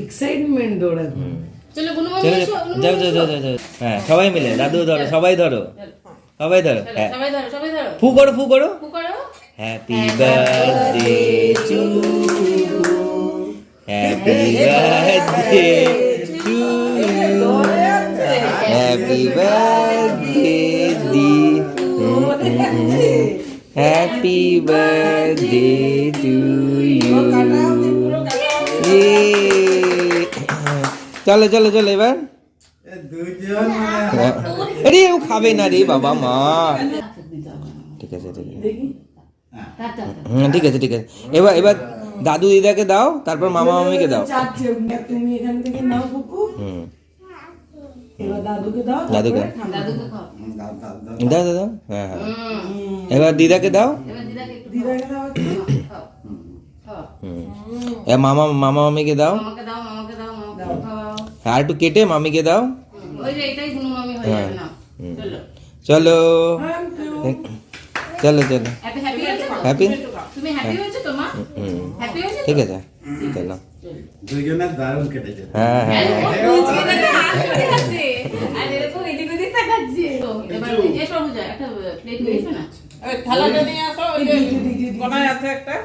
Excitement ওরা। চলো গুনু মামি এসো, যাও যাও যাও যাও। হ্যাঁ সবাই মিলে, দাদু ধরো, সবাই ধরো, সবাই ধরো। হ্যাঁ সবাই ধরো, সবাই ধরো। ফু করো, ফু করো। ফু করো। Happy birthday to you, happy birthday to you, happy birthday দি, হ্যাপি বার্থডে টু ইউ। চলো চলো চলো এবার। আরে ও খাবে না রে বাবা মা। ঠিক আছে ঠিক আছে, ঠিক আছে ঠিক আছে। এবার এবার দাদু দিদাকে দাও, তারপর মামা মামিকে দাও। তুমি এখান থেকে নাও কুকু। এবার দাদুকে দাও, দাদুকে দাদুকে খাও। দাও দাও দাও। হ্যাঁ হ্যাঁ, এবার দিদাকে দাও। এবার দিদাকে একটু দিদাকে দাও। খাও। খাও। এবার মামা মামা মামিকে দাও। মামাকে দাও, মামাকে দাও, মামাকে খাও। আর একটু কেটে মামিকে দাও। ওই যে এটাই গুনু মামি হয়ে যাবে না। চলো। চলো চলো চলো। হ্যাপি হ্যাপি হয়েছে তো? হ্যাপি? তুমি হ্যাপি হয়েছে তো মা? হ্যাপি হয়েছে তো? ঠিক আছে চলো। দুইজনের দারুণ কেটেছে। হ্যাঁ হ্যাঁ আর এরকম এদিক ওদিক তাকাচ্ছে। তো এবার এসব বুঝায় একটা প্লেট নিয়ে এসো না। থালাটা নিয়ে আসো, ওই যে কোনায় আছে একটা।